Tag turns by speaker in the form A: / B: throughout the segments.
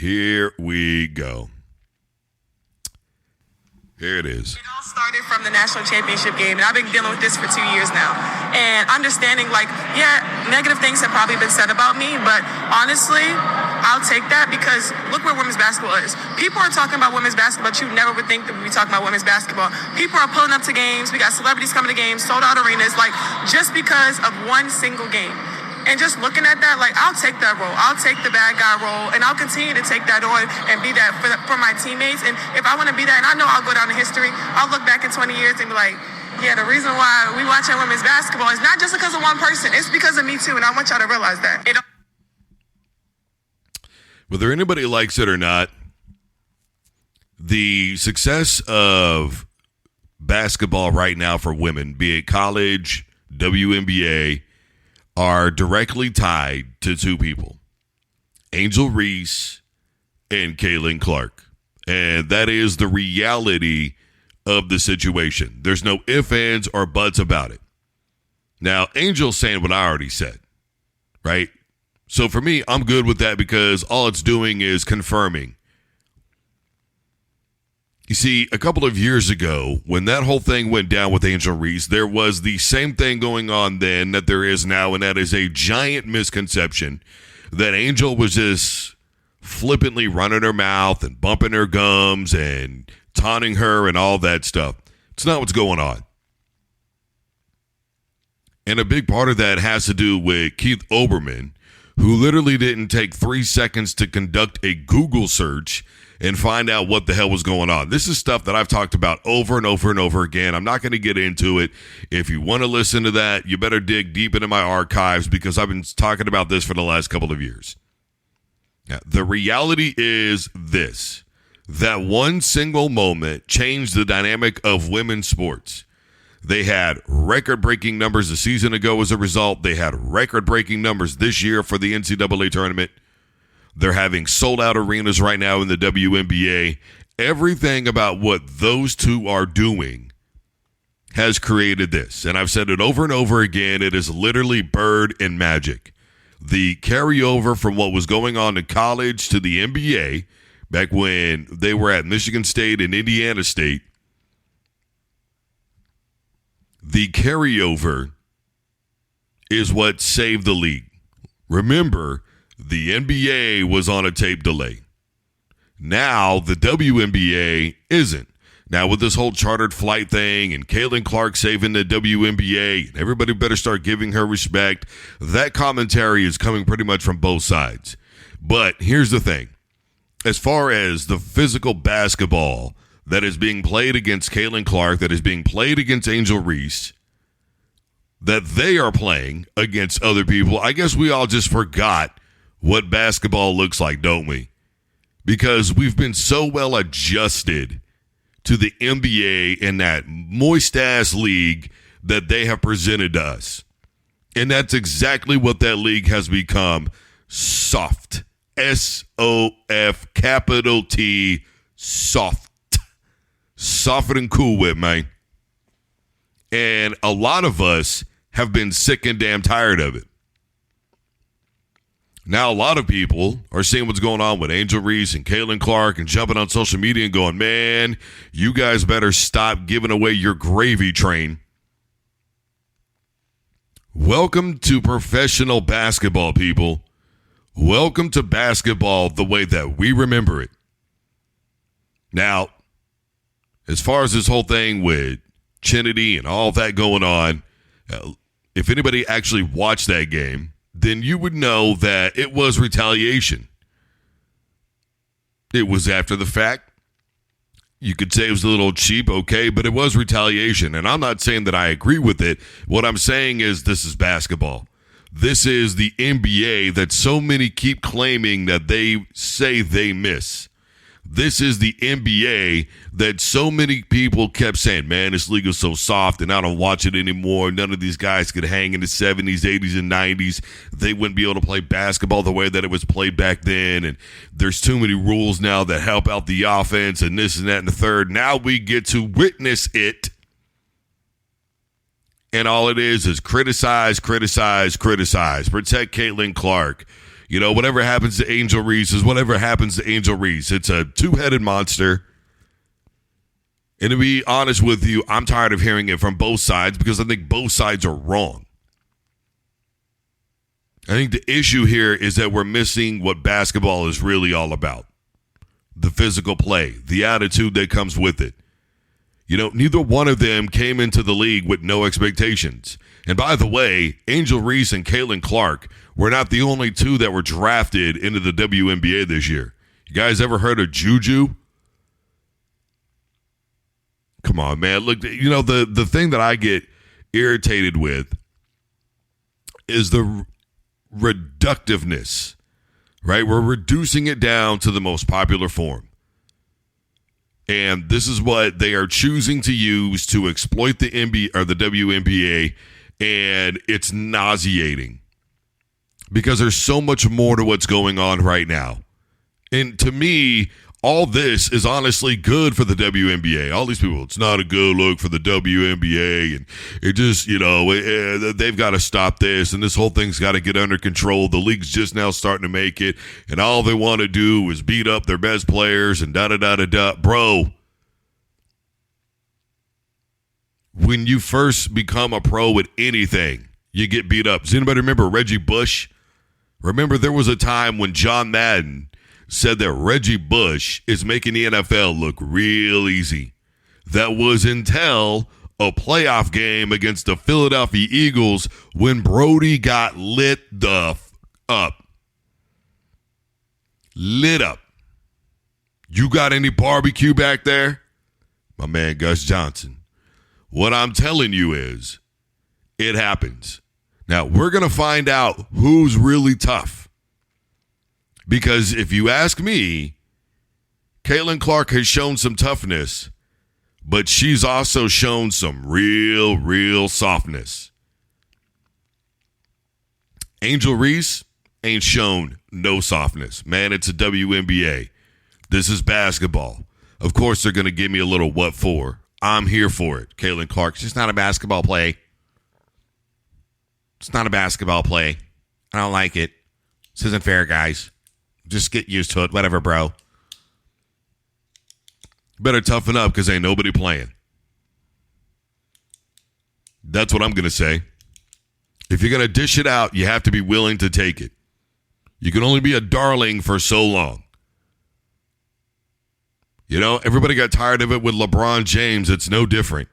A: Here we go. Here it is.
B: It all started from the national championship game, and I've been dealing with this for 2 years now. And understanding, negative things have probably been said about me, but honestly, I'll take that because look where women's basketball is. People are talking about women's basketball, but you never would think that we'd be talking about women's basketball. People are pulling up to games. We got celebrities coming to games, sold out arenas, just because of one single game. And just looking at that, I'll take that role. I'll take the bad guy role, and I'll continue to take that on and be that for my teammates. And if I want to be that, and I know I'll go down in history, I'll look back in 20 years and be like, yeah, the reason why we watching women's basketball is not just because of one person. It's because of me, too, and I want y'all to realize that.
A: Whether anybody likes it or not, the success of basketball right now for women, be it college, WNBA, are directly tied to two people, Angel Reese and Caitlin Clark. And that is the reality of the situation. There's no ifs, ands, or buts about it. Now, Angel's saying what I already said, right? So for me, I'm good with that because all it's doing is confirming. You see, a couple of years ago, when that whole thing went down with Angel Reese, there was the same thing going on then that there is now, and that is a giant misconception that Angel was just flippantly running her mouth and bumping her gums and taunting her and all that stuff. It's not what's going on. And a big part of that has to do with Keith Olbermann, who literally didn't take 3 seconds to conduct a Google search and find out what the hell was going on. This is stuff that I've talked about over and over and over again. I'm not going to get into it. If you want to listen to that, you better dig deep into my archives because I've been talking about this for the last couple of years. Now, the reality is this, that one single moment changed the dynamic of women's sports. They had record-breaking numbers a season ago as a result. They had record-breaking numbers this year for the NCAA tournament. They're having sold-out arenas right now in the WNBA. Everything about what those two are doing has created this. And I've said it over and over again. It is literally bird and magic. The carryover from what was going on in college to the NBA, back when they were at Michigan State and Indiana State, the carryover is what saved the league. Remember, the NBA was on a tape delay. Now, the WNBA isn't. Now, with this whole chartered flight thing and Caitlin Clark saving the WNBA, everybody better start giving her respect. That commentary is coming pretty much from both sides. But here's the thing. As far as the physical basketball that is being played against Caitlin Clark, that is being played against Angel Reese, that they are playing against other people, I guess we all just forgot what basketball looks like, don't we? Because we've been so well adjusted to the NBA and that moist-ass league that they have presented to us. And that's exactly what that league has become. Soft. S-O-F, capital T, soft. Softer than Cool Whip, man. And a lot of us have been sick and damn tired of it. Now, a lot of people are seeing what's going on with Angel Reese and Caitlin Clark and jumping on social media and going, man, you guys better stop giving away your gravy train. Welcome to professional basketball, people. Welcome to basketball the way that we remember it. Now, as far as this whole thing with Chinity and all that going on, if anybody actually watched that game, then you would know that it was retaliation. It was after the fact. You could say it was a little cheap, okay, but it was retaliation. And I'm not saying that I agree with it. What I'm saying is this is basketball. This is the NBA that so many keep claiming that they say they miss. This is the NBA that so many people kept saying, man, this league is so soft and I don't watch it anymore. None of these guys could hang in the 70s, 80s, and 90s. They wouldn't be able to play basketball the way that it was played back then. And there's too many rules now that help out the offense and this and that and the third. Now we get to witness it. And all it is criticize, criticize, criticize. Protect Caitlin Clark. whatever happens to Angel Reese is whatever happens to Angel Reese. It's a two-headed monster. And to be honest with you, I'm tired of hearing it from both sides because I think both sides are wrong. I think the issue here is that we're missing what basketball is really all about. The physical play, the attitude that comes with it. Neither one of them came into the league with no expectations. And by the way, Angel Reese and Caitlin Clark were not the only two that were drafted into the WNBA this year. You guys ever heard of Juju? Come on, man. Look, the thing that I get irritated with is the reductiveness, right? We're reducing it down to the most popular form. And this is what they are choosing to use to exploit the NBA or the WNBA, and it's nauseating because there's so much more to what's going on right now. And to me, all this is honestly good for the WNBA. All these people, it's not a good look for the WNBA, and it just, they've got to stop this, and this whole thing's got to get under control. The league's just now starting to make it, and all they want to do is beat up their best players and da-da-da-da-da. Bro, when you first become a pro at anything, you get beat up. Does anybody remember Reggie Bush? Remember there was a time when John Madden said that Reggie Bush is making the NFL look real easy. That was until a playoff game against the Philadelphia Eagles when Brody got lit up. Lit up. You got any barbecue back there? My man Gus Johnson. What I'm telling you is, it happens. Now, we're going to find out who's really tough. Because if you ask me, Caitlin Clark has shown some toughness, but she's also shown some real softness. Angel Reese ain't shown no softness. Man, it's a WNBA. This is basketball. Of course, they're going to give me a little what for. I'm here for it. Caitlin Clark, it's just not a basketball play. It's not a basketball play. I don't like it. This isn't fair, guys. Just get used to it. Whatever, bro. Better toughen up because ain't nobody playing. That's what I'm going to say. If you're going to dish it out, you have to be willing to take it. You can only be a darling for so long. Everybody got tired of it with LeBron James. It's no different.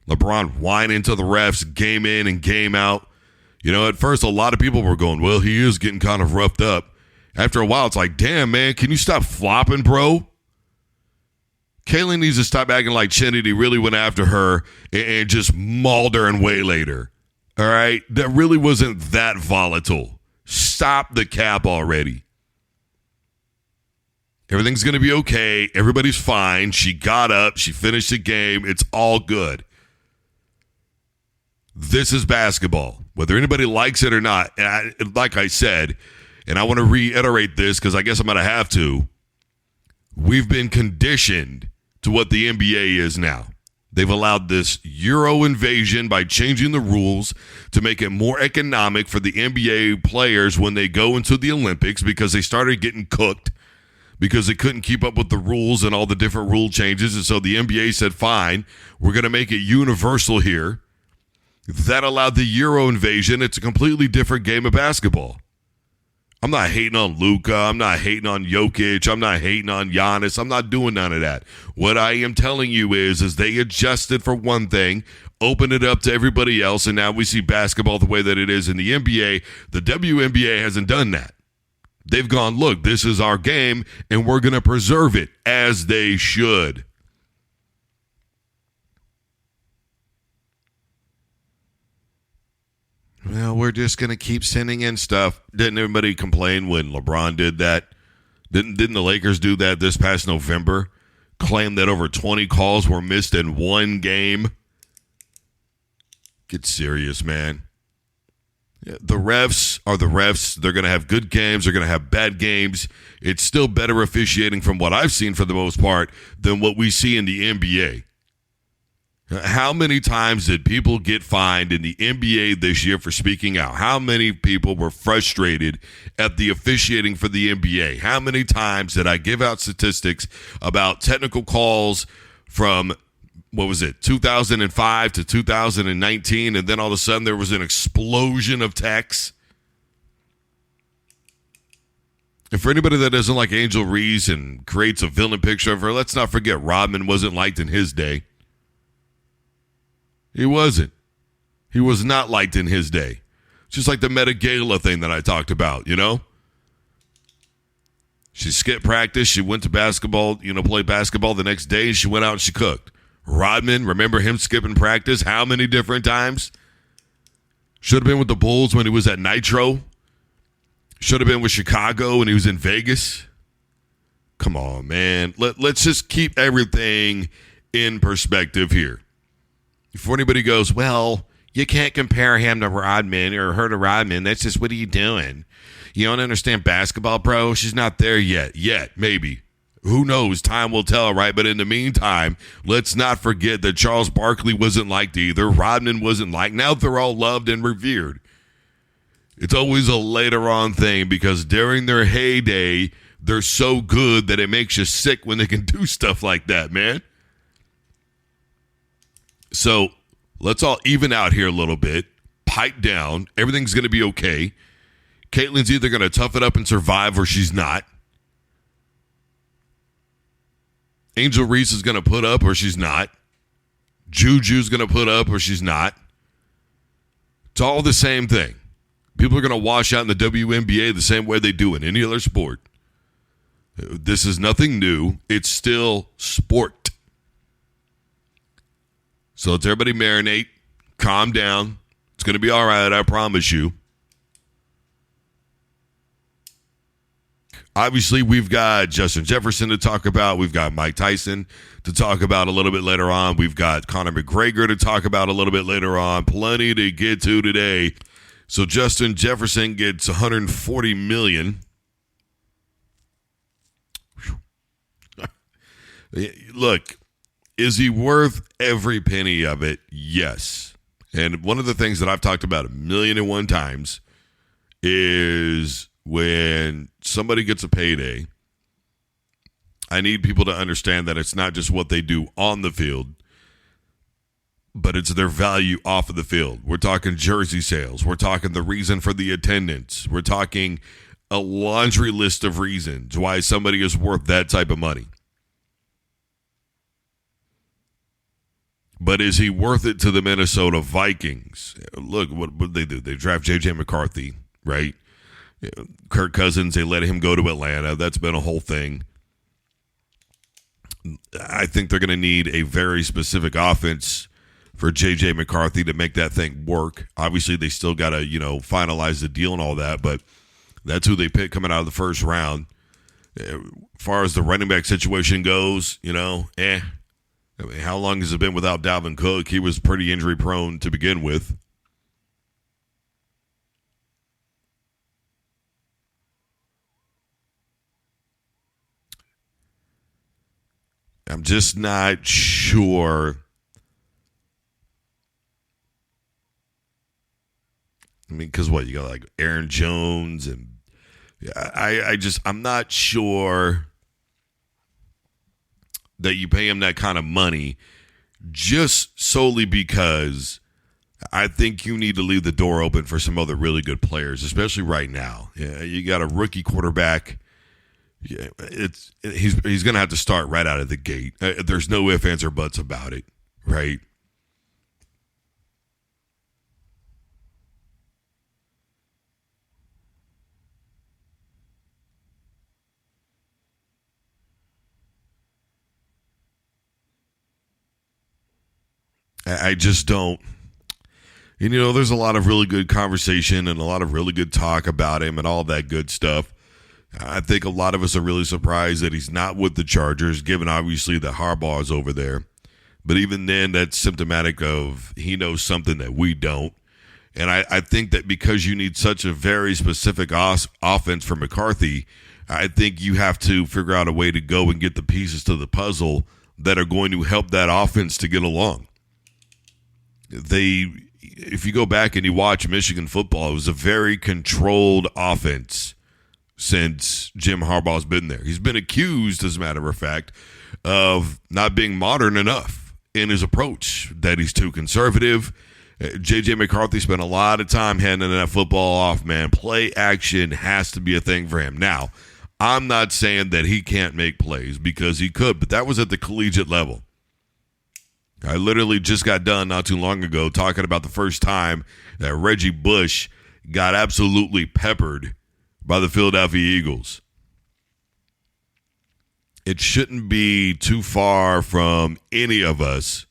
A: LeBron whining to the refs, game in and game out. At first, a lot of people were going, well, he is getting kind of roughed up. After a while, it's like, damn, man, can you stop flopping, bro? Kaylee needs to stop acting like Trinity really went after her and just mauled her and waylaid her. All right? That really wasn't that volatile. Stop the cap already. Everything's going to be okay. Everybody's fine. She got up. She finished the game. It's all good. This is basketball. Whether anybody likes it or not, like I said, and I want to reiterate this because I guess I'm going to have to, we've been conditioned to what the NBA is now. They've allowed this Euro invasion by changing the rules to make it more economic for the NBA players when they go into the Olympics because they started getting cooked because they couldn't keep up with the rules and all the different rule changes. And so the NBA said, fine, we're going to make it universal here. That allowed the Euro invasion. It's a completely different game of basketball. I'm not hating on Luka. I'm not hating on Jokic. I'm not hating on Giannis. I'm not doing none of that. What I am telling you is they adjusted for one thing, opened it up to everybody else, and now we see basketball the way that it is in the NBA. The WNBA hasn't done that. They've gone, look, this is our game, and we're going to preserve it as they should. Well, we're just going to keep sending in stuff. Didn't everybody complain when LeBron did that? Didn't the Lakers do that this past November? Claim that over 20 calls were missed in one game? Get serious, man. Yeah, the refs are the refs. They're going to have good games. They're going to have bad games. It's still better officiating from what I've seen for the most part than what we see in the NBA. How many times did people get fined in the NBA this year for speaking out? How many people were frustrated at the officiating for the NBA? How many times did I give out statistics about technical calls from, 2005 to 2019, and then all of a sudden there was an explosion of texts? And for anybody that doesn't like Angel Reese and creates a villain picture of her, let's not forget Rodman wasn't liked in his day. He wasn't. He was not liked in his day. Just like the Meta Gala thing that I talked about, She skipped practice. She went to basketball, played basketball the next day. She went out and she cooked. Rodman, remember him skipping practice how many different times? Should have been with the Bulls when he was at Nitro. Should have been with Chicago when he was in Vegas. Come on, man. Let's just keep everything in perspective here. Before anybody goes, well, you can't compare him to Rodman or her to Rodman. That's just, what are you doing? You don't understand basketball, bro? She's not there yet. Maybe. Who knows? Time will tell, right? But in the meantime, let's not forget that Charles Barkley wasn't liked either. Rodman wasn't liked. Now they're all loved and revered. It's always a later on thing because during their heyday, they're so good that it makes you sick when they can do stuff like that, man. So let's all even out here a little bit. Pipe down. Everything's going to be okay. Caitlin's either going to tough it up and survive or she's not. Angel Reese is going to put up or she's not. Juju's going to put up or she's not. It's all the same thing. People are going to wash out in the WNBA the same way they do in any other sport. This is nothing new. It's still sport. So let's everybody marinate, calm down. It's going to be all right, I promise you. Obviously, we've got Justin Jefferson to talk about. We've got Mike Tyson to talk about a little bit later on. We've got Conor McGregor to talk about a little bit later on. Plenty to get to today. So Justin Jefferson gets $140 million. Look, is he worth every penny of it? Yes. And one of the things that I've talked about 1,000,001 times is when somebody gets a payday, I need people to understand that it's not just what they do on the field, but it's their value off of the field. We're talking jersey sales. We're talking the reason for the attendance. We're talking a laundry list of reasons why somebody is worth that type of money. But is he worth it to the Minnesota Vikings? Look, what did they do? They draft J.J. McCarthy, right? Kirk Cousins, they let him go to Atlanta. That's been a whole thing. I think they're going to need a very specific offense for J.J. McCarthy to make that thing work. Obviously, they still got to, finalize the deal and all that, but that's who they picked coming out of the first round. As far as the running back situation goes, I mean, how long has it been without Dalvin Cook? He was pretty injury prone to begin with. I'm just not sure. I mean, because what, you got like Aaron Jones and I'm not sure that you pay him that kind of money just solely because I think you need to leave the door open for some other really good players, especially right now. Yeah, you got a rookie quarterback. Yeah, he's going to have to start right out of the gate. There's no ifs, ands, or buts about it, right? I just don't. And, there's a lot of really good conversation and a lot of really good talk about him and all that good stuff. I think a lot of us are really surprised that he's not with the Chargers, given obviously that Harbaugh is over there. But even then, that's symptomatic of he knows something that we don't. And I think that because you need such a very specific offense for McCarthy, I think you have to figure out a way to go and get the pieces to the puzzle that are going to help that offense to get along. if you go back and you watch Michigan football, it was a very controlled offense since Jim Harbaugh's been there. He's been accused, as a matter of fact, of not being modern enough in his approach, that he's too conservative. J.J. McCarthy spent a lot of time handing that football off, man. Play action has to be a thing for him. Now, I'm not saying that he can't make plays, because he could, but that was at the collegiate level. I literally just got done not too long ago talking about the first time that Reggie Bush got absolutely peppered by the Philadelphia Eagles. It shouldn't be too far from any of us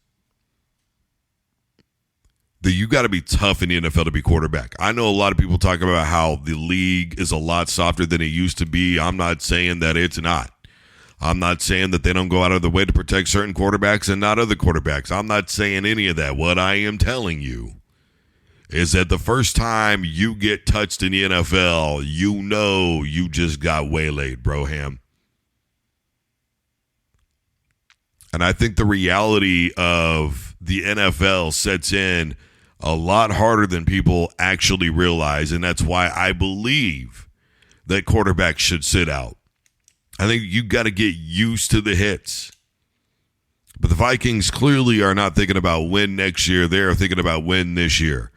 A: that you got to be tough in the NFL to be quarterback. I know a lot of people talk about how the league is a lot softer than it used to be. I'm not saying that it's not. I'm not saying that they don't go out of their way to protect certain quarterbacks and not other quarterbacks. I'm not saying any of that. What I am telling you is that the first time you get touched in the NFL, you know you just got waylaid, Broham. And I think the reality of the NFL sets in a lot harder than people actually realize, and that's why I believe that quarterbacks should sit out. I think you got to get used to the hits. But the Vikings clearly are not thinking about win next year. They are thinking about win this year.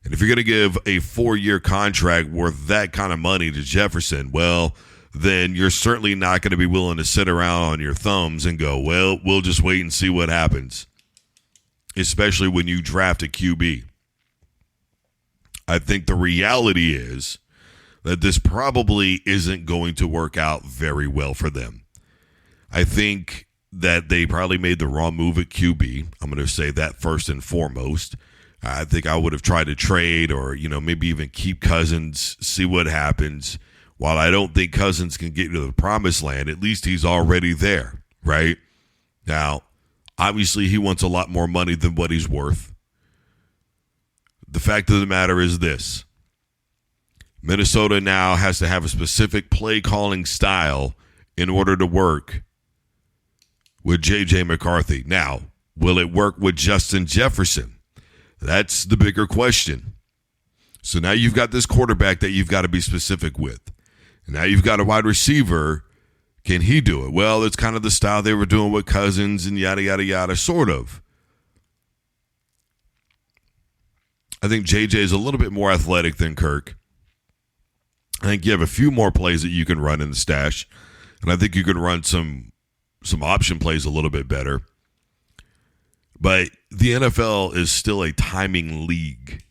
A: And if you're going to give a 4-year contract worth that kind of money to Jefferson, well, then you're certainly not going to be willing to sit around on your thumbs and go, well, we'll just wait and see what happens, especially when you draft a QB. I think the reality is that this probably isn't going to work out very well for them. I think that they probably made the wrong move at QB. I'm going to say that first and foremost. I think I would have tried to trade or, maybe even keep Cousins, see what happens. While I don't think Cousins can get to the promised land, at least he's already there, right? Now, obviously he wants a lot more money than what he's worth. The fact of the matter is this. Minnesota now has to have a specific play calling style in order to work with J.J. McCarthy. Now, will it work with Justin Jefferson? That's the bigger question. So now you've got this quarterback that you've got to be specific with. And now you've got a wide receiver. Can he do it? Well, it's kind of the style they were doing with Cousins and yada, yada, yada, sort of. I think J.J. is a little bit more athletic than Kirk. I think you have a few more plays that you can run in the stash. And I think you can run some option plays a little bit better. But the NFL is still a timing league.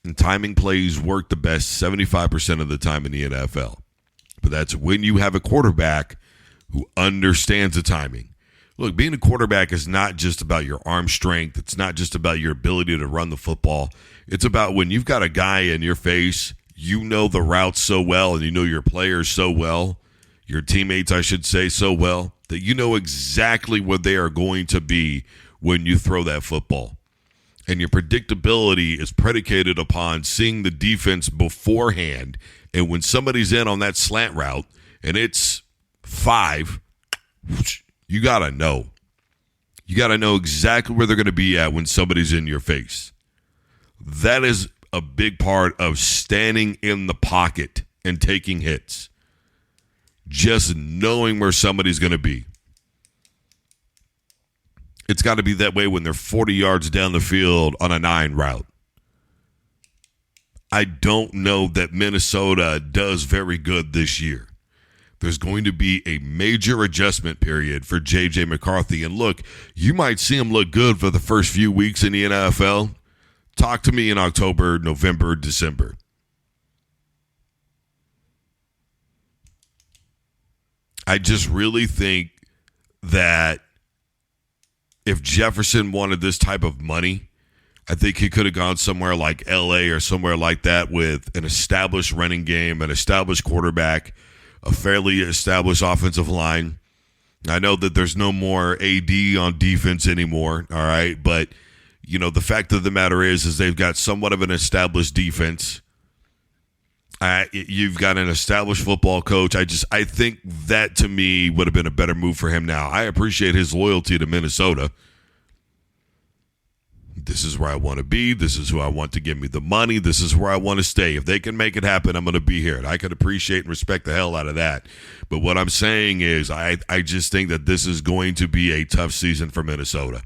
A: And timing plays work the best 75% of the time in the NFL. But that's when you have a quarterback who understands the timing. Look, being a quarterback is not just about your arm strength. It's not just about your ability to run the football. It's about when you've got a guy in your face, you know the routes so well and you know your players so well, your teammates, I should say, so well, that you know exactly what they are going to be when you throw that football. And your predictability is predicated upon seeing the defense beforehand. And when somebody's in on that slant route and it's 5, you got to know. You got to know exactly where they're going to be at when somebody's in your face. That is a big part of standing in the pocket and taking hits. Just knowing where somebody's going to be. It's got to be that way when they're 40 yards down the field on a 9 route. I don't know that Minnesota does very good this year. There's going to be a major adjustment period for J.J. McCarthy. And look, you might see him look good for the first few weeks in the NFL. Talk to me in October, November, December. I just really think that if Jefferson wanted this type of money, I think he could have gone somewhere like L.A. or somewhere like that with an established running game, an established quarterback, a fairly established offensive line. I know that there's no more AD on defense anymore, all right? But, the fact of the matter is they've got somewhat of an established defense. You've got an established football coach. I think that, to me, would have been a better move for him now. I appreciate his loyalty to Minnesota. This is where I want to be. This is who I want to give me the money. This is where I want to stay. If they can make it happen, I'm going to be here. And I can appreciate and respect the hell out of that. But what I'm saying is I just think that this is going to be a tough season for Minnesota.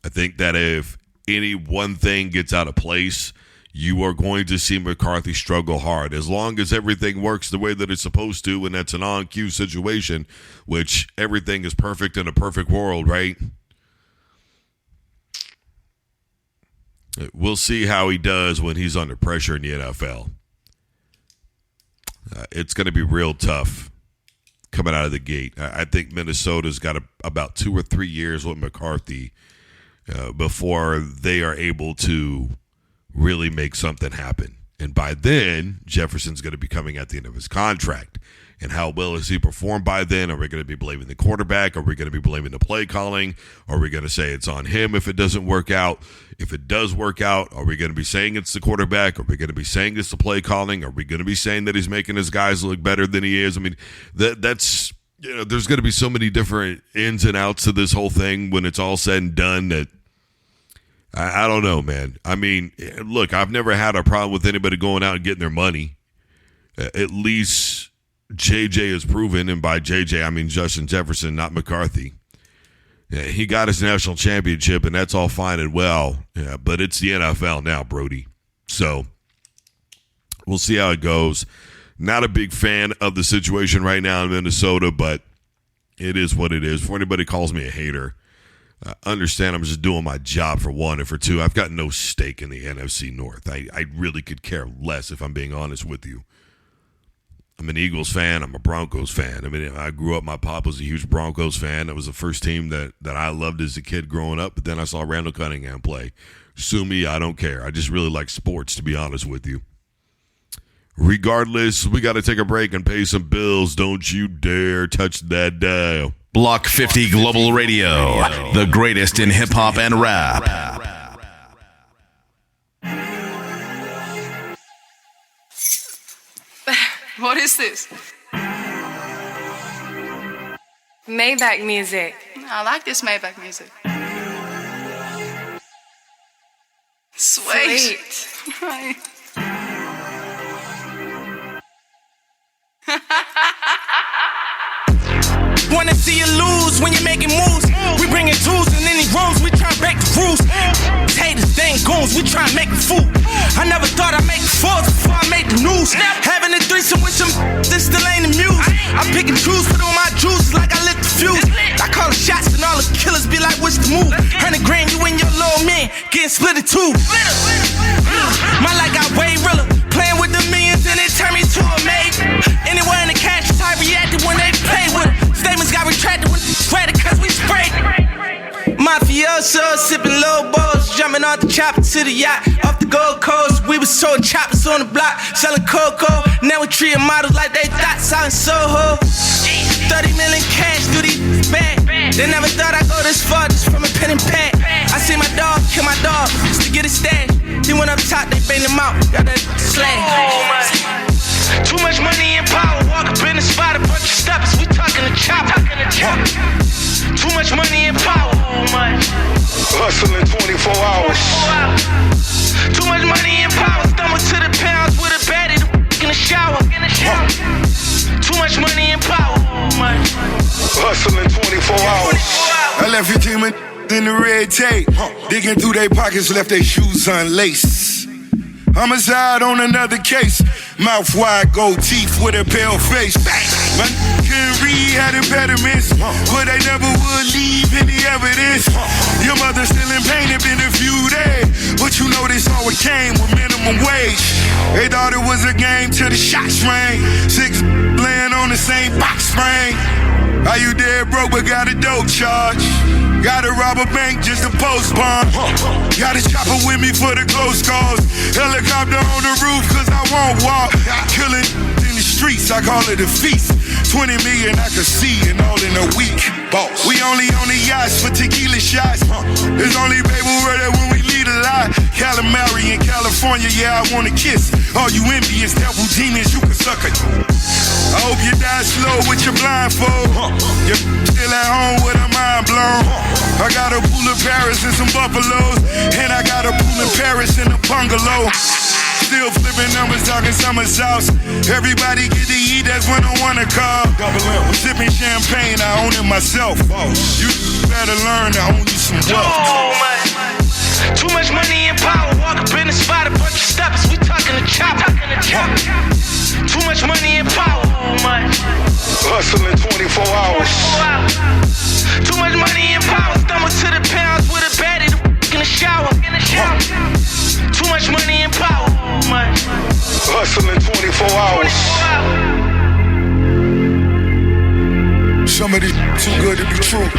A: I think that if any one thing gets out of place, you are going to see McCarthy struggle hard. As long as everything works the way that it's supposed to, and that's an on-cue situation, which everything is perfect in a perfect world, right? We'll see how he does when he's under pressure in the NFL. It's going to be real tough coming out of the gate. I think Minnesota's got about 2 or 3 years with McCarthy before they are able to really make something happen. And by then, Jefferson's going to be coming at the end of his contract. And how well has he performed by then? Are we going to be blaming the quarterback? Are we going to be blaming the play calling? Are we going to say it's on him if it doesn't work out? If it does work out, are we going to be saying it's the quarterback? Are we going to be saying it's the play calling? Are we going to be saying that he's making his guys look better than he is? I mean, that's, there's going to be so many different ins and outs to this whole thing when it's all said and done that I don't know, man. I mean, look, I've never had a problem with anybody going out and getting their money. At least JJ has proven, and by JJ, I mean Justin Jefferson, not McCarthy. Yeah, he got his national championship, and that's all fine and well. Yeah, but it's the NFL now, Brody. So we'll see how it goes. Not a big fan of the situation right now in Minnesota, but it is what it is. Before anybody calls me a hater, understand I'm just doing my job for one, and for two, I've got no stake in the NFC North. I really could care less if I'm being honest with you. I'm an Eagles fan. I'm a Broncos fan. I mean, I grew up, my pop was a huge Broncos fan. That was the first team that I loved as a kid growing up, but then I saw Randall Cunningham play. Sue me, I don't care. I just really like sports, to be honest with you. Regardless, we got to take a break and pay some bills. Don't you dare touch that dial.
C: Block 50 Global Radio, the greatest in hip-hop and rap.
D: What is this?
E: Maybach music.
D: I like this Maybach music. Sweet.
F: Wanna see you lose when you're making moves. We bringing tools in any rooms, we try to break the rules. Haters, they ain't goons, we try to make a fool. I never thought I'd make the fourth before I made the news. Having a threesome with some, this still ain't a muse. I pick and choose, put on my juices like I lit the fuse. I call the shots and all the killers be like, what's the move? 100 grand, you and your little man, getting split in two. My life got way realer, playing with the millions and it turned me to a maid. Anywhere in the cash type reacted when they play with it. Statements got retracted when it's ready cause we sprayed. Mafioso, sipping low balls, jumping off the chopper to the yacht. Off the Gold Coast, we was sold choppers on the block, selling cocoa. Now we treating models like they thoughts out in Soho. 30 million cash through these bags. They never thought I'd go this far just from a pen and pad. I see my dog kill my dog just to get a stash. He went up top, they banged him out, got that slag. Too much money and power, walk up in the spot, a bunch of steppers, we talking the chopper. Too much money and power,
G: hustling 24 hours.
F: Too much money and power, stumble to the pounds with a baddie in the shower. Too much money and power,
G: hustling 24 hours. I left your team in the red tape, digging through their pockets, left their shoes unlaced. Homicide on another case, mouth wide, gold teeth with a pale face. Man couldn't read, had impediments, but they never would leave any evidence. Your mother still in pain, it been a few days, but you know this always came with minimum wage. They thought it was a game till the shots rang. 6 laying on the same box spring. How you dead broke but got a dope charge? Gotta rob a bank just to post bond. Got a chopper with me for the close calls. Helicopter on the roof cause I won't walk. Killing in the streets, I call it a feast. 20 million I could see and all in a week. Boss. We only on the yachts for tequila shots. There's only baby word when we lead a lot. Calamari in California, yeah, I wanna kiss. All you envious devil demons, you can suck it. I hope you die Ride slow with your blindfold. You're still at home with a mind blown. I got a pool in Paris and some buffaloes. And I got a pool in Paris and a bungalow. Still flipping numbers, talking summer sauce. Everybody get to eat, that's when I wanna call. Double M. Sipping champagne, I own it myself. You better learn to own you some wealth.
F: Too much money and power. Walk up in the spot, a bunch of steppers. We talking the chopper. Too much money and power.
G: Hustling 24 hours.
F: Too much money and power. Stumble to the pounds with a baddie in the shower. Too much money and power.
G: Hustling 24 hours. Somebody too good to be true.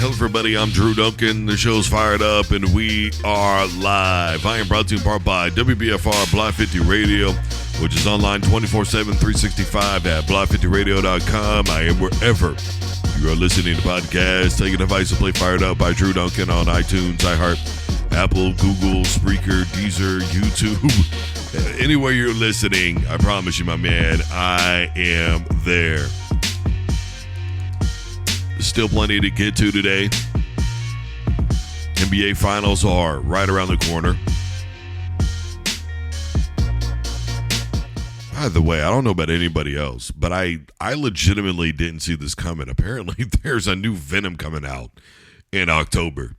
A: Hello, everybody. I'm Drew Duncan. The show's fired up, and we are live. I am brought to you in part by WBFR Block 50 Radio, which is online 24/7, 365 at block50radio.com. I am wherever you are listening to podcasts. Take a device to play Fired Up by Drew Duncan on iTunes, iHeart, Apple, Google, Spreaker, Deezer, YouTube. Anywhere you're listening, I promise you, my man, I am there. Still plenty to get to today. NBA Finals are right around the corner. By the way, I don't know about anybody else, but I legitimately didn't see this coming. Apparently, there's a new Venom coming out in October,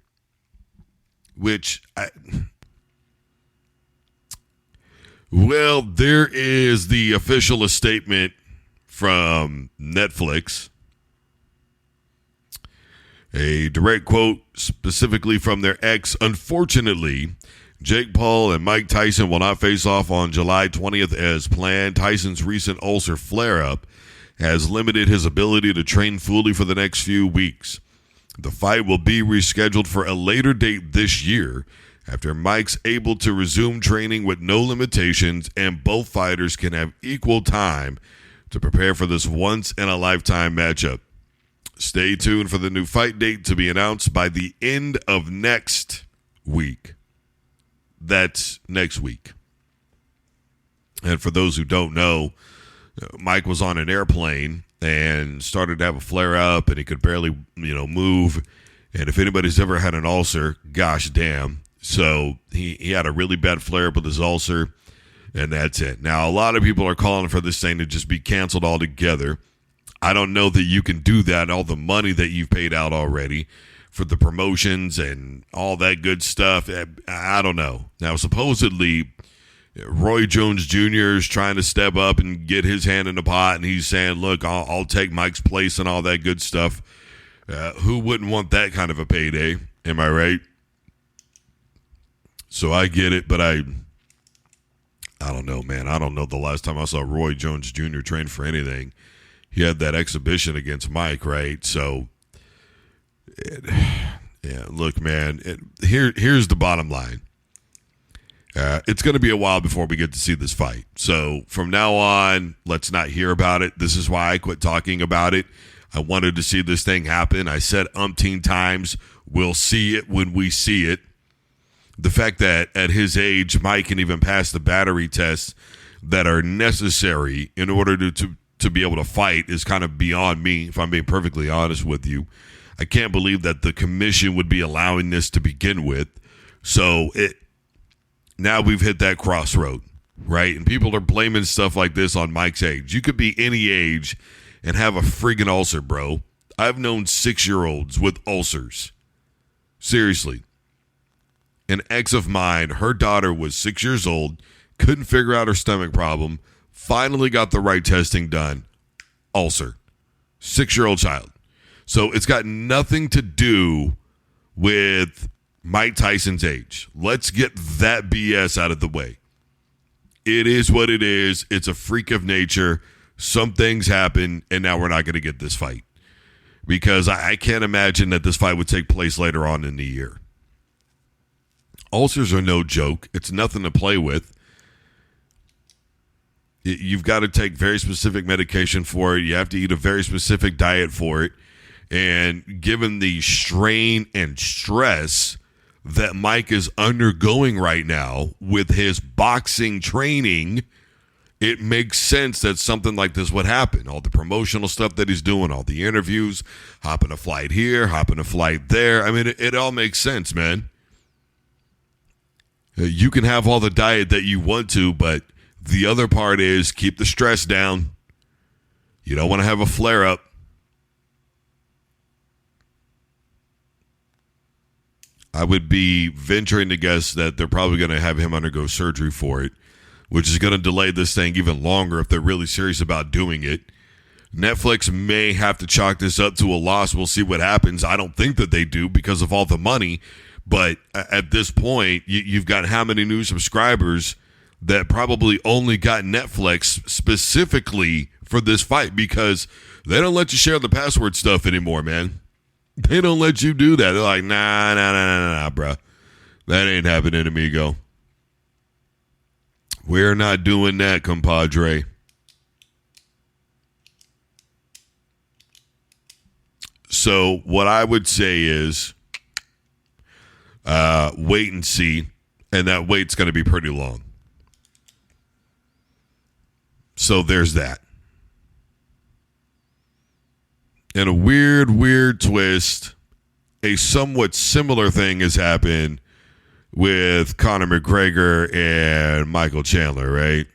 A: which well, there is the official statement from Netflix. A direct quote specifically from their ex. Unfortunately, Jake Paul and Mike Tyson will not face off on July 20th as planned. Tyson's recent ulcer flare-up has limited his ability to train fully for the next few weeks. The fight will be rescheduled for a later date this year after Mike's able to resume training with no limitations and both fighters can have equal time to prepare for this once-in-a-lifetime matchup. Stay tuned for the new fight date to be announced by the end of next week. That's next week. And for those who don't know, Mike was on an airplane and started to have a flare-up, and he could barely, move. And if anybody's ever had an ulcer, gosh damn. So he had a really bad flare-up with his ulcer, and that's it. Now, a lot of people are calling for this thing to just be canceled altogether. I don't know that you can do that. All the money that you've paid out already for the promotions and all that good stuff, I don't know. Now, supposedly, Roy Jones Jr. is trying to step up and get his hand in the pot, and he's saying, look, I'll take Mike's place and all that good stuff. Who wouldn't want that kind of a payday? Am I right? So I get it, but I don't know, man. I don't know the last time I saw Roy Jones Jr. train for anything. He had that exhibition against Mike, right? So, yeah, look, man, here's the bottom line. It's going to be a while before we get to see this fight. So from now on, let's not hear about it. This is why I quit talking about it. I wanted to see this thing happen. I said umpteen times, we'll see it when we see it. The fact that at his age, Mike can even pass the battery tests that are necessary in order to be able to fight is kind of beyond me, if I'm being perfectly honest with you. I can't believe that the commission would be allowing this to begin with. So now we've hit that crossroad, right? And people are blaming stuff like this on Mike's age. You could be any age and have a friggin' ulcer, bro. I've known 6-year-olds with ulcers. Seriously. An ex of mine, her daughter was 6 years old, couldn't figure out her stomach problem, finally got the right testing done. Ulcer. 6-year-old child. So it's got nothing to do with Mike Tyson's age. Let's get that BS out of the way. It is what it is. It's a freak of nature. Some things happen, and now we're not going to get this fight. Because I can't imagine that this fight would take place later on in the year. Ulcers are no joke. It's nothing to play with. You've got to take very specific medication for it. You have to eat a very specific diet for it. And given the strain and stress that Mike is undergoing right now with his boxing training, it makes sense that something like this would happen. All the promotional stuff that he's doing, all the interviews, hopping a flight here, hopping a flight there. I mean, it all makes sense, man. You can have all the diet that you want to, but the other part is keep the stress down. You don't want to have a flare-up. I would be venturing to guess that they're probably going to have him undergo surgery for it, which is going to delay this thing even longer if they're really serious about doing it. Netflix may have to chalk this up to a loss. We'll see what happens. I don't think that they do because of all the money. But at this point, you've got how many new subscribers that probably only got Netflix specifically for this fight because they don't let you share the password stuff anymore, man. They don't let you do that. They're like, nah, bro. That ain't happening, amigo. We're not doing that, compadre. So what I would say is wait and see, and that wait's going to be pretty long. So there's that. In a weird twist, a somewhat similar thing has happened with Conor McGregor and Michael Chandler, right?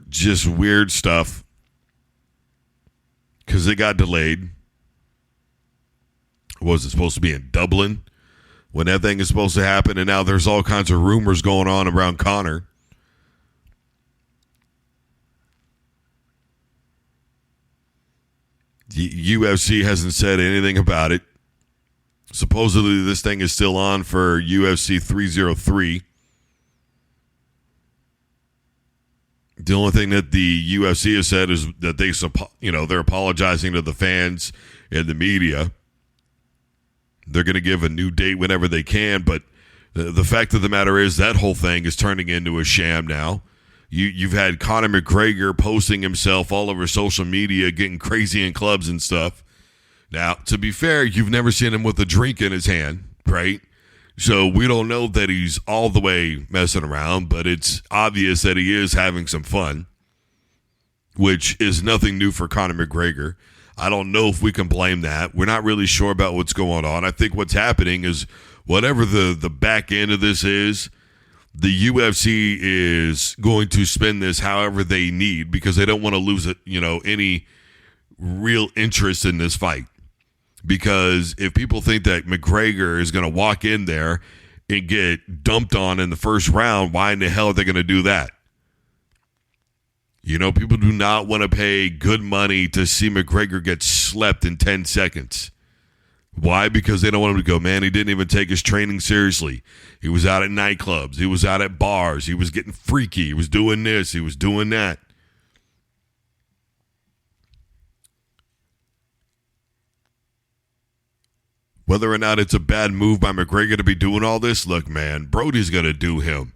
A: Just weird stuff because it got delayed. Was it supposed to be in Dublin when that thing is supposed to happen? And now there's all kinds of rumors going on around Conor. The UFC hasn't said anything about it. Supposedly this thing is still on for UFC 303. The only thing that the UFC has said is that they're apologizing to the fans and the media. They're going to give a new date whenever they can, but the fact of the matter is that whole thing is turning into a sham now. You've had Conor McGregor posting himself all over social media, getting crazy in clubs and stuff. Now, to be fair, you've never seen him with a drink in his hand, right? So we don't know that he's all the way messing around, but it's obvious that he is having some fun, which is nothing new for Conor McGregor. I don't know if we can blame that. We're not really sure about what's going on. I think what's happening is whatever the back end of this is, the UFC is going to spin this however they need because they don't want to lose any real interest in this fight. Because if people think that McGregor is going to walk in there and get dumped on in the first round, why in the hell are they going to do that? People do not want to pay good money to see McGregor get slept in 10 seconds. Why? Because they don't want him to go, man, he didn't even take his training seriously. He was out at nightclubs. He was out at bars. He was getting freaky. He was doing this. He was doing that. Whether or not it's a bad move by McGregor to be doing all this, look, man, Brody's going to do him.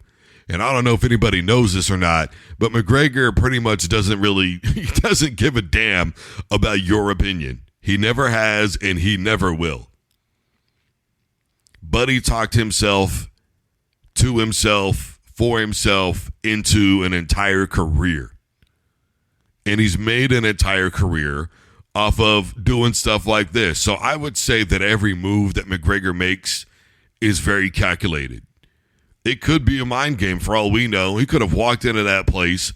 A: And I don't know if anybody knows this or not, but McGregor pretty much he doesn't give a damn about your opinion. He never has, and he never will. Buddy talked himself, to himself, for himself, into an entire career. And he's made an entire career off of doing stuff like this. So I would say that every move that McGregor makes is very calculated. It could be a mind game for all we know. He could have walked into that place,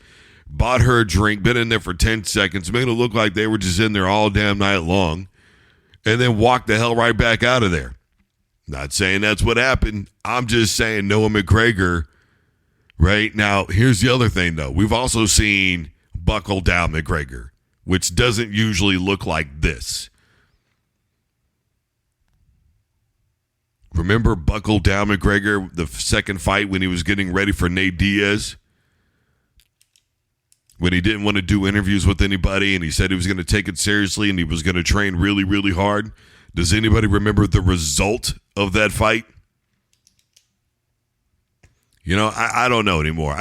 A: bought her a drink, been in there for 10 seconds, made it look like they were just in there all damn night long, and then walked the hell right back out of there. Not saying that's what happened. I'm just saying Noah McGregor, right? Now, here's the other thing, though. We've also seen Buckle Down McGregor, which doesn't usually look like this. Remember Buckle Down McGregor, the second fight when he was getting ready for Nate Diaz? When he didn't want to do interviews with anybody and he said he was going to take it seriously and he was going to train really, really hard. Does anybody remember the result of that fight? You know, I don't know anymore.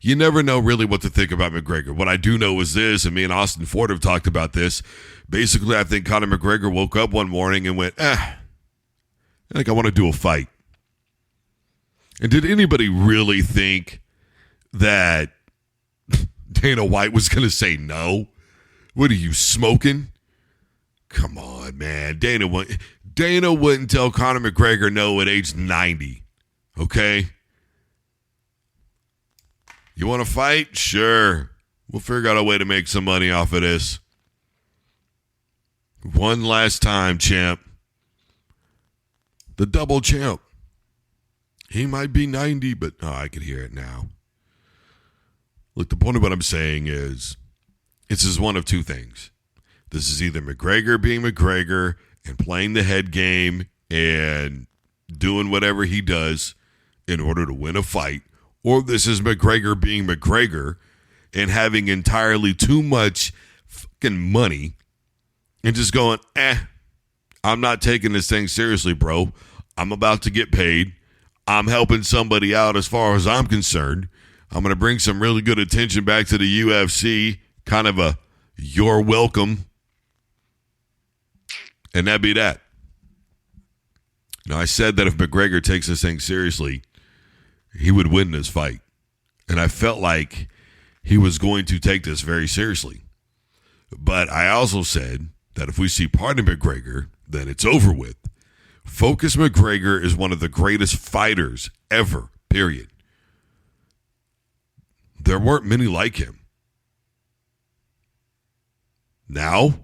A: You never know really what to think about McGregor. What I do know is this, and me and Austin Ford have talked about this. Basically, I think Conor McGregor woke up one morning and went, I think I want to do a fight. And did anybody really think that Dana White was going to say no? What are you, smoking? Come on, man. Dana wouldn't tell Conor McGregor no at age 90. Okay? You want to fight? Sure. We'll figure out a way to make some money off of this. One last time, champ. The double champ. He might be 90, but I can hear it now. Look, the point of what I'm saying is, this is one of two things. This is either McGregor being McGregor and playing the head game and doing whatever he does in order to win a fight, or this is McGregor being McGregor and having entirely too much fucking money and just going, I'm not taking this thing seriously, bro. I'm about to get paid. I'm helping somebody out as far as I'm concerned. I'm going to bring some really good attention back to the UFC, kind of a you're welcome. And that'd be that. Now, I said that if McGregor takes this thing seriously, he would win this fight. And I felt like he was going to take this very seriously. But I also said that if we see Pardon McGregor, then it's over with. Focus McGregor is one of the greatest fighters ever, period. There weren't many like him. Now,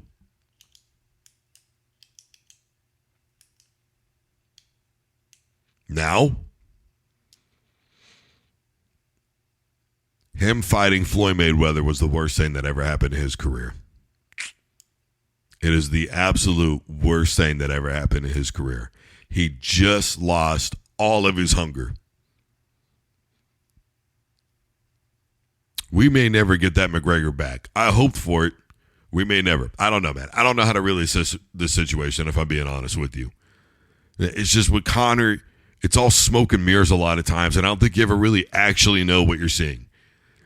A: him fighting Floyd Mayweather was the worst thing that ever happened in his career. It is the absolute worst thing that ever happened in his career. He just lost all of his hunger. We may never get that McGregor back. I hoped for it. We may never. I don't know, man. I don't know how to really assess this situation, if I'm being honest with you. It's just with Conor, it's all smoke and mirrors a lot of times, and I don't think you ever really actually know what you're seeing.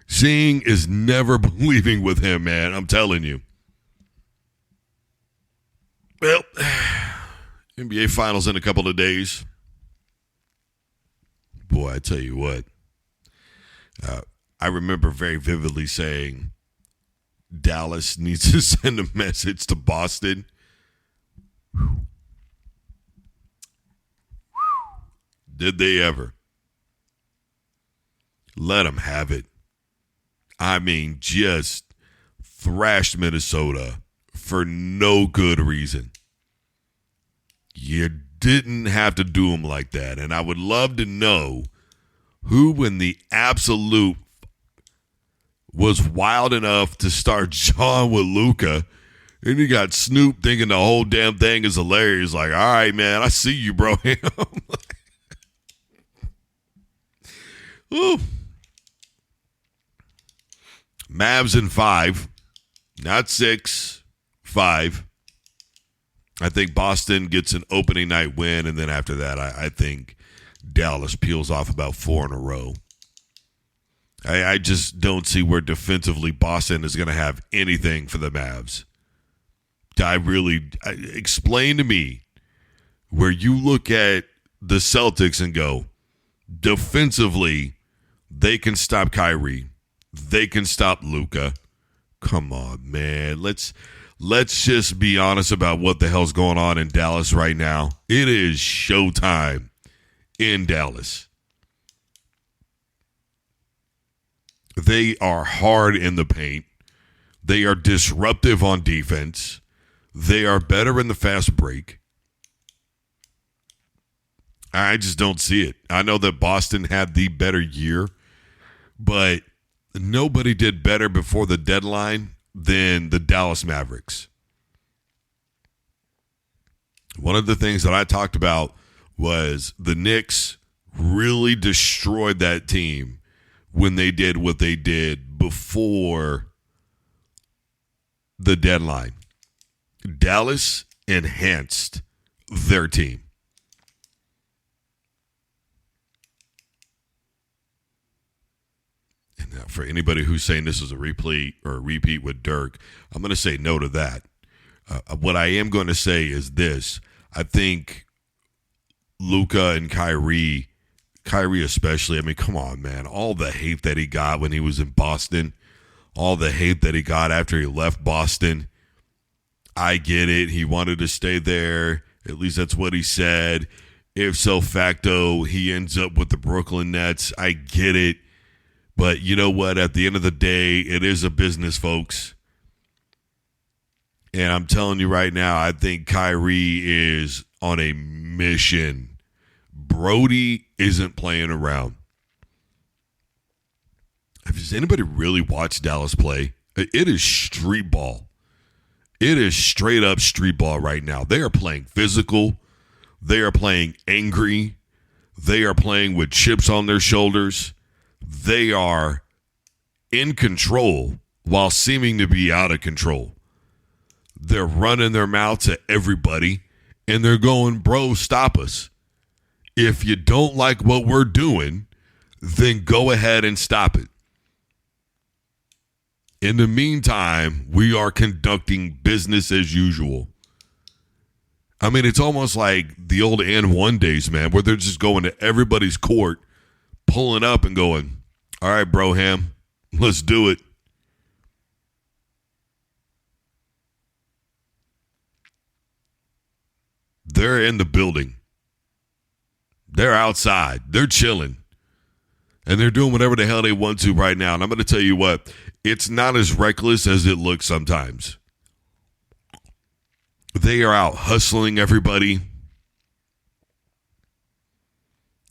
A: Seeing is never believing with him, man. I'm telling you. Well, NBA Finals in a couple of days. Boy, I tell you what. I remember very vividly saying Dallas needs to send a message to Boston. Did they ever? Let them have it. I mean, just thrashed Minnesota for no good reason. You didn't have to do them like that. And I would love to know who in the absolute was wild enough to start jawing with Luka. And you got Snoop thinking the whole damn thing is hilarious. Like, all right, man, I see you, bro. Ooh. Mavs in 5, not 6, 5. I think Boston gets an opening night win, and then after that, I think Dallas peels off about 4 in a row. I just don't see where defensively Boston is going to have anything for the Mavs. Explain to me where you look at the Celtics and go, defensively, they can stop Kyrie. They can stop Luka. Come on, man. Let's just be honest about what the hell's going on in Dallas right now. It is showtime in Dallas. They are hard in the paint. They are disruptive on defense. They are better in the fast break. I just don't see it. I know that Boston had the better year, but nobody did better before the deadline than the Dallas Mavericks. One of the things that I talked about was the Knicks really destroyed that team when they did what they did before the deadline. Dallas enhanced their team. And now for anybody who's saying this is a repeat with Dirk, I'm going to say no to that. What I am going to say is this. I think Luka and Kyrie especially, I mean, come on, man. All the hate that he got when he was in Boston, all the hate that he got after he left Boston, I get it. He wanted to stay there. At least that's what he said. If so facto, he ends up with the Brooklyn Nets. I get it. But you know what? At the end of the day, it is a business, folks. And I'm telling you right now, I think Kyrie is on a mission. Brody isn't playing around. Has anybody really watched Dallas play? It is street ball. It is straight up street ball right now. They are playing physical. They are playing angry. They are playing with chips on their shoulders. They are in control while seeming to be out of control. They're running their mouths at everybody, and they're going, bro, stop us. If you don't like what we're doing, then go ahead and stop it. In the meantime, we are conducting business as usual. I mean, it's almost like the old N1 days, man, where they're just going to everybody's court, pulling up and going, all right, Broham, let's do it. They're in the building. They're outside. They're chilling. And they're doing whatever the hell they want to right now. And I'm going to tell you what, it's not as reckless as it looks sometimes. They are out hustling everybody.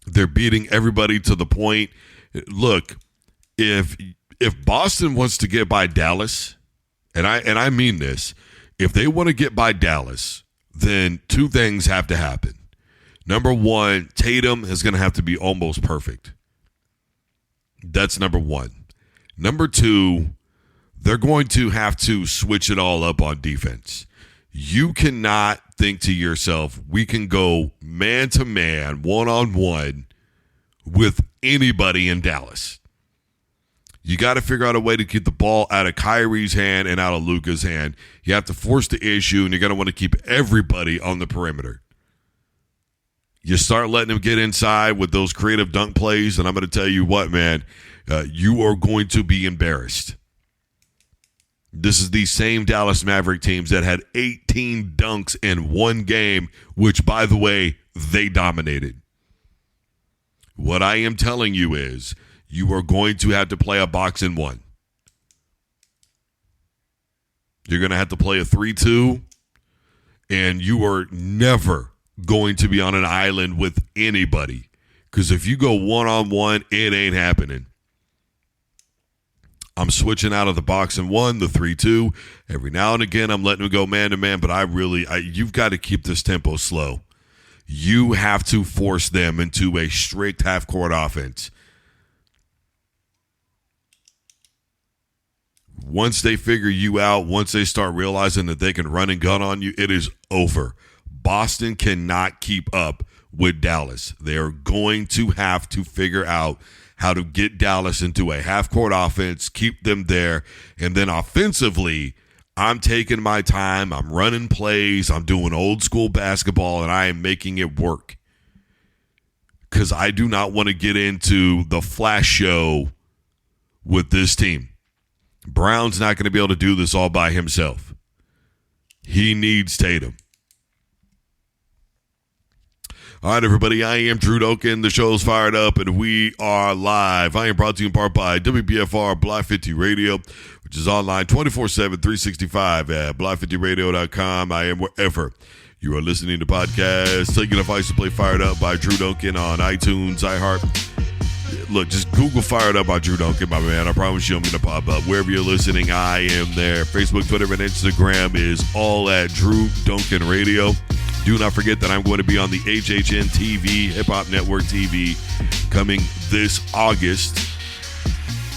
A: They're beating everybody to the point. Look, if Boston wants to get by Dallas, and I mean this, if they want to get by Dallas, then two things have to happen. Number one, Tatum is going to have to be almost perfect. That's number one. Number two, they're going to have to switch it all up on defense. You cannot think to yourself, we can go man-to-man, one-on-one with anybody in Dallas. You got to figure out a way to get the ball out of Kyrie's hand and out of Luka's hand. You have to force the issue, and you're going to want to keep everybody on the perimeter. You start letting them get inside with those creative dunk plays, and I'm going to tell you what, man, you are going to be embarrassed. This is the same Dallas Maverick teams that had 18 dunks in one game, which, by the way, they dominated. What I am telling you is you are going to have to play a box and one. You're going to have to play a 3-2, and you are never going to be on an island with anybody. Because if you go one-on-one, it ain't happening. I'm switching out of the box and one, the 3-2. Every now and again, I'm letting them go man-to-man, but you've got to keep this tempo slow. You have to force them into a strict half-court offense. Once they figure you out, once they start realizing that they can run and gun on you, it is over. Boston cannot keep up with Dallas. They are going to have to figure out how to get Dallas into a half-court offense, keep them there, and then offensively, I'm taking my time, I'm running plays, I'm doing old-school basketball, and I am making it work. Because I do not want to get into the flash show with this team. Brown's not going to be able to do this all by himself. He needs Tatum. All right, everybody, I am Drew Duncan. The show's fired up, and we are live. I am brought to you in part by WBFR Block 50 Radio, which is online 24/7, 365 at block50radio.com. I am wherever You are listening to podcasts Taking Advice to Play Fired Up by Drew Duncan on iTunes, iHeart. Look, just Google Fired Up by Drew Duncan, my man. I promise you I'm going to pop up. Wherever you're listening, I am there. Facebook, Twitter, and Instagram is all at Drew Duncan Radio. Do not forget that I'm going to be on the HHN TV, Hip Hop Network TV, coming this August.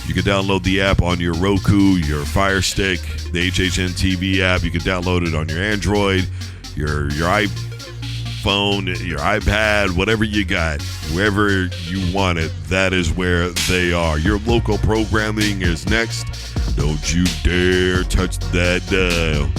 A: You can download the app on your Roku, your Fire Stick, the HHN TV app. You can download it on your Android, your iPhone, your iPad, whatever you got. Wherever you want it, that is where they are. Your local programming is next. Don't you dare touch that dial.